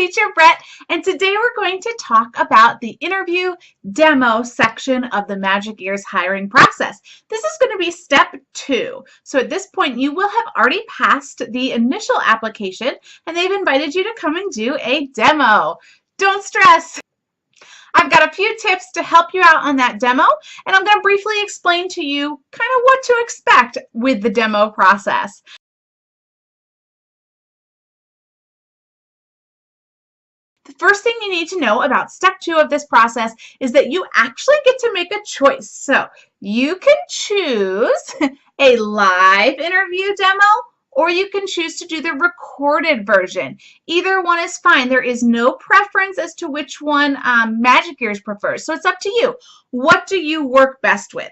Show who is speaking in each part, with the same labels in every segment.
Speaker 1: Teacher Brett, and today we're going to talk about the interview demo section of the Magic Ears hiring process. This is going to be step 2. So at this point, you will have already passed the initial application, and they've invited you to come and do a demo. Don't stress. I've got a few tips to help you out on that demo, and I'm going to briefly explain to you kind of what to expect with the demo process. The first thing you need to know about step 2 of this process is that you actually get to make a choice. So you can choose a live interview demo, or you can choose to do the recorded version. Either one is fine. There is no preference as to which one Magic Ears prefers. So it's up to you. What do you work best with?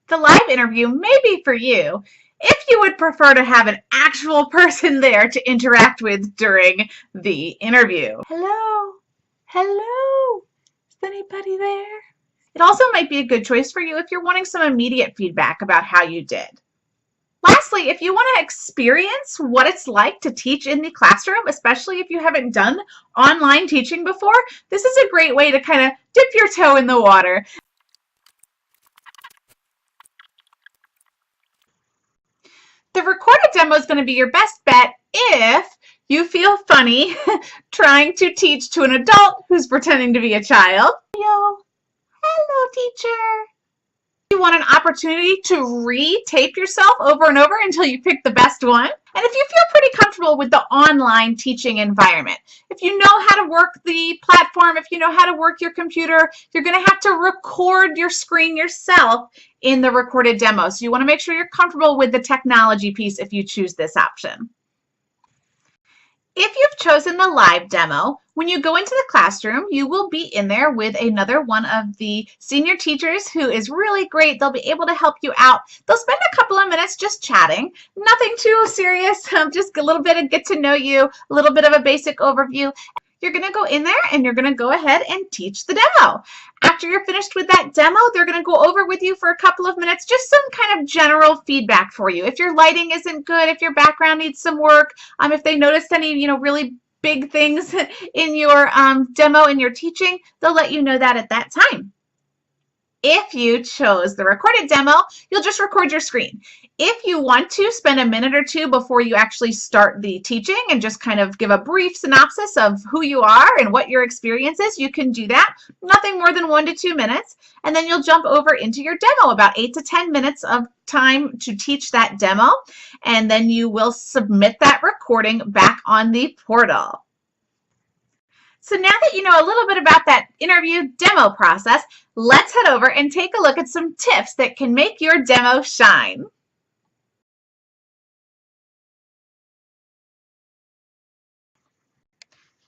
Speaker 1: The live interview may be for you if you would prefer to have an actual person there to interact with during the interview. Hello? Hello? Is anybody there? It also might be a good choice for you if you're wanting some immediate feedback about how you did. Lastly, if you want to experience what it's like to teach in the classroom, especially if you haven't done online teaching before, this is a great way to kind of dip your toe in the water. The recorded demo is going to be your best bet if you feel funny trying to teach to an adult who's pretending to be a child. Hello, teacher. You want an opportunity to re-tape yourself over and over until you pick the best one. And if you feel pretty comfortable with the online teaching environment, if you know how to work the platform, if you know how to work your computer, you're going to have to record your screen yourself in the recorded demo. So you want to make sure you're comfortable with the technology piece if you choose this option. If you've chosen the live demo, when you go into the classroom, you will be in there with another one of the senior teachers who is really great. They'll be able to help you out. They'll spend a couple of minutes just chatting. Nothing too serious, just a little bit of get to know you, a little bit of a basic overview. You're going to go in there and you're going to go ahead and teach the demo. After you're finished with that demo, they're going to go over with you for a couple of minutes, just some kind of general feedback for you. If your lighting isn't good, if your background needs some work, if they noticed any, really big things in your demo in your teaching, they'll let you know that at that time. If you chose the recorded demo, you'll just record your screen. If you want to spend a minute or two before you actually start the teaching and just kind of give a brief synopsis of who you are and what your experience is, you can do that. Nothing more than 1 to 2 minutes. And then you'll jump over into your demo, about 8 to 10 minutes of time to teach that demo. And then you will submit that recording back on the portal. So now that you know a little bit about that interview demo process, let's head over and take a look at some tips that can make your demo shine.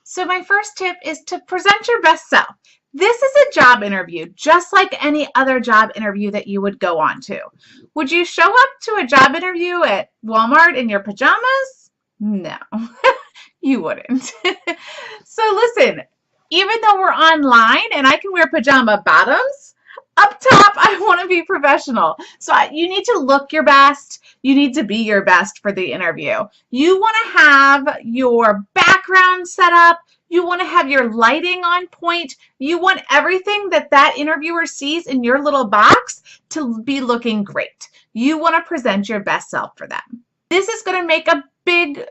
Speaker 1: So my first tip is to present your best self. This is a job interview, just like any other job interview that you would go on to. Would you show up to a job interview at Walmart in your pajamas? No. You wouldn't. So listen, even though we're online and I can wear pajama bottoms, up top, I want to be professional. So you need to look your best. You need to be your best for the interview. You want to have your background set up. You want to have your lighting on point. You want everything that interviewer sees in your little box to be looking great. You want to present your best self for them. This is going to make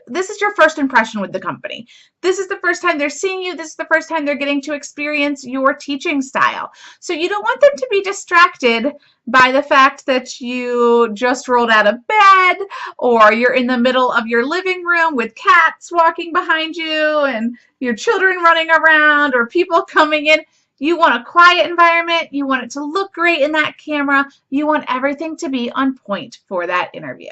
Speaker 1: this is your first impression with the company. This is the first time they're seeing you. This is the first time they're getting to experience your teaching style. So you don't want them to be distracted by the fact that you just rolled out of bed, or you're in the middle of your living room with cats walking behind you and your children running around or people coming in. You want a quiet environment. You want it to look great in that camera. You want everything to be on point for that interview.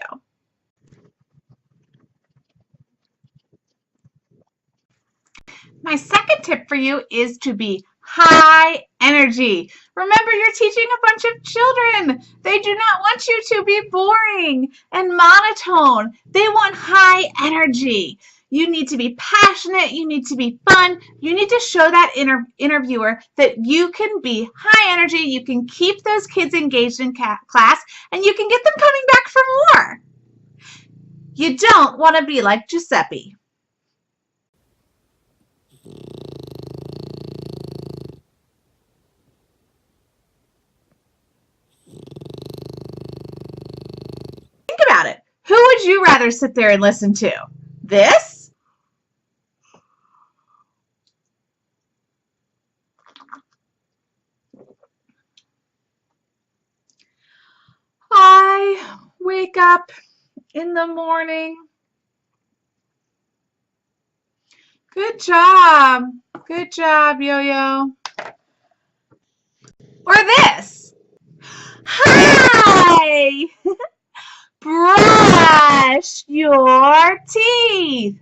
Speaker 1: My second tip for you is to be high energy. Remember, you're teaching a bunch of children. They do not want you to be boring and monotone. They want high energy. You need to be passionate. You need to be fun. You need to show that interviewer that you can be high energy. You can keep those kids engaged in class, and you can get them coming back for more. You don't want to be like Giuseppe. would you rather sit there and listen to? This? I wake up in the morning. Good job. Good job, Yo-Yo. Or this. Hi. Brush your teeth.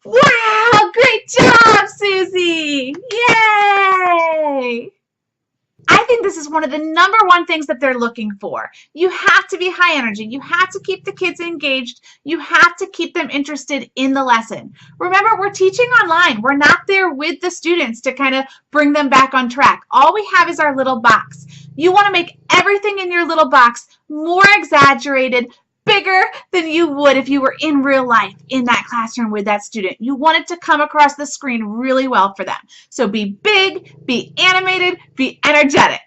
Speaker 1: Wow, great job, Susie. Yay. I think this is one of the #1 things that they're looking for. You have to be high energy. You have to keep the kids engaged. You have to keep them interested in the lesson. Remember, we're teaching online. We're not there with the students to kind of bring them back on track. All we have is our little box. You want to make everything in your little box more exaggerated, bigger than you would if you were in real life in that classroom with that student. You want it to come across the screen really well for them. So be big, be animated, be energetic.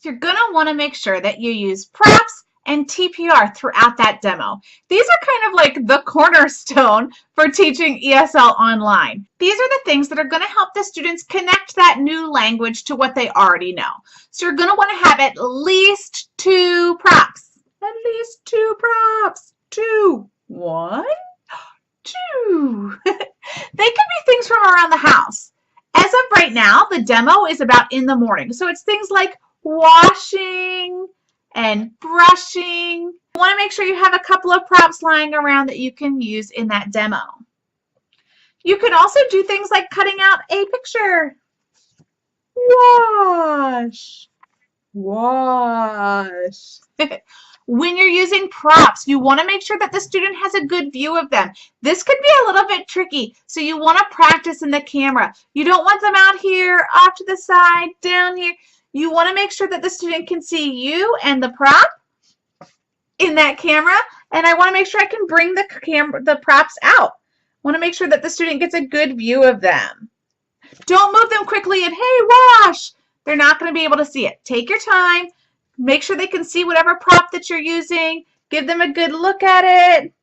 Speaker 1: You're going to want to make sure that you use props and TPR throughout that demo. These are kind of like the cornerstone for teaching ESL online. These are the things that are going to help the students connect that new language to what they already know. So you're going to want to have at least 2 props. At least 2 props. 2. 1, 2. They could be things from around the house. As of right now, the demo is about in the morning. So it's things like washing and brushing. You want to make sure you have a couple of props lying around that you can use in that demo. You can also do things like cutting out a picture. Wash. Wash. When you're using props, you want to make sure that the student has a good view of them. This could be a little bit tricky, so you want to practice in the camera. You don't want them out here, off to the side, down here. You want to make sure that the student can see you and the prop in that camera, and I want to make sure I can bring the props out. I want to make sure that the student gets a good view of them. Don't move them quickly and, hey, wash. They're not going to be able to see it. Take your time. Make sure they can see whatever prop that you're using. Give them a good look at it.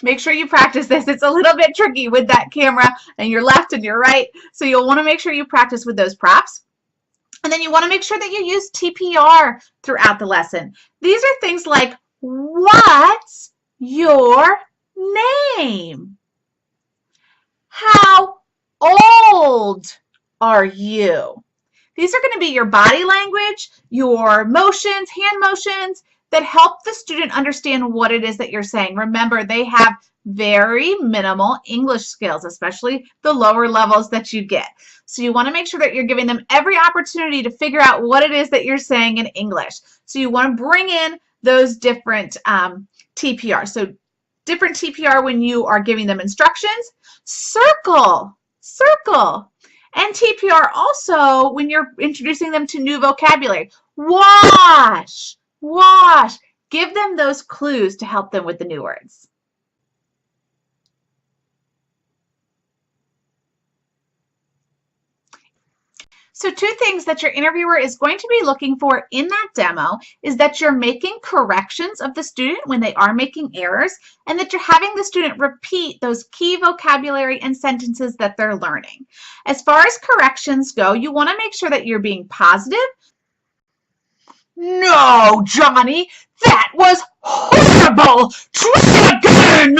Speaker 1: Make sure you practice this. It's a little bit tricky with that camera and your left and your right, so you'll want to make sure you practice with those props. And then you want to make sure that you use TPR throughout the lesson. These are things like, what's your name? How old are you? These are going to be your body language, your motions, hand motions that help the student understand what it is that you're saying. Remember, they have very minimal English skills, especially the lower levels that you get. So you want to make sure that you're giving them every opportunity to figure out what it is that you're saying in English. So you want to bring in those different TPR. So different TPR when you are giving them instructions. Circle, circle. And TPR also when you're introducing them to new vocabulary. Wash, wash. Give them those clues to help them with the new words. So 2 things that your interviewer is going to be looking for in that demo is that you're making corrections of the student when they are making errors, and that you're having the student repeat those key vocabulary and sentences that they're learning. As far as corrections go, you want to make sure that you're being positive. No, Johnny, that was horrible. Try again.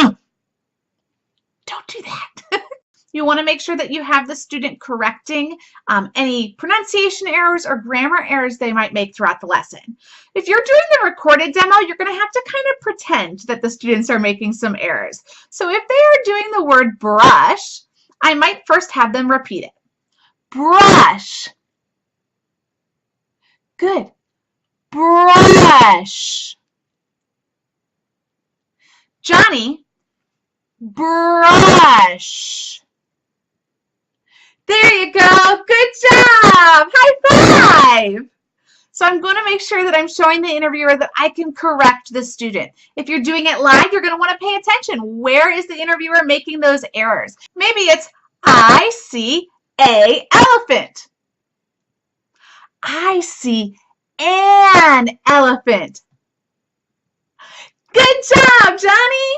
Speaker 1: Don't do that. You want to make sure that you have the student correcting any pronunciation errors or grammar errors they might make throughout the lesson. If you're doing the recorded demo, you're going to have to kind of pretend that the students are making some errors. So if they are doing the word brush, I might first have them repeat it. Brush. Good. Brush. Johnny, brush. There you go. Good job. High five. So I'm going to make sure that I'm showing the interviewer that I can correct the student. If you're doing it live, you're going to want to pay attention. Where is the interviewer making those errors? Maybe it's, I see a elephant. I see an elephant. Good job, Johnny.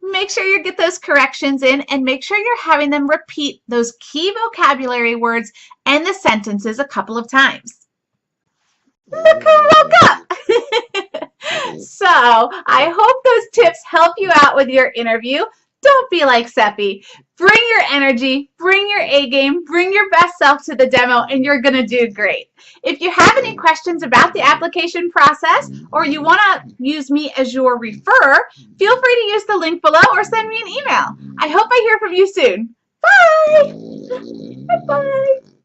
Speaker 1: Make sure you get those corrections in and make sure you're having them repeat those key vocabulary words and the sentences a couple of times. Look who woke up! So I hope those tips help you out with your interview. Don't be like Seppi. Bring your energy, bring your A game, bring your best self to the demo, and you're going to do great. If you have any questions about the application process or you want to use me as your referrer, feel free to use the link below or send me an email. I hope I hear from you soon. Bye! Bye-bye!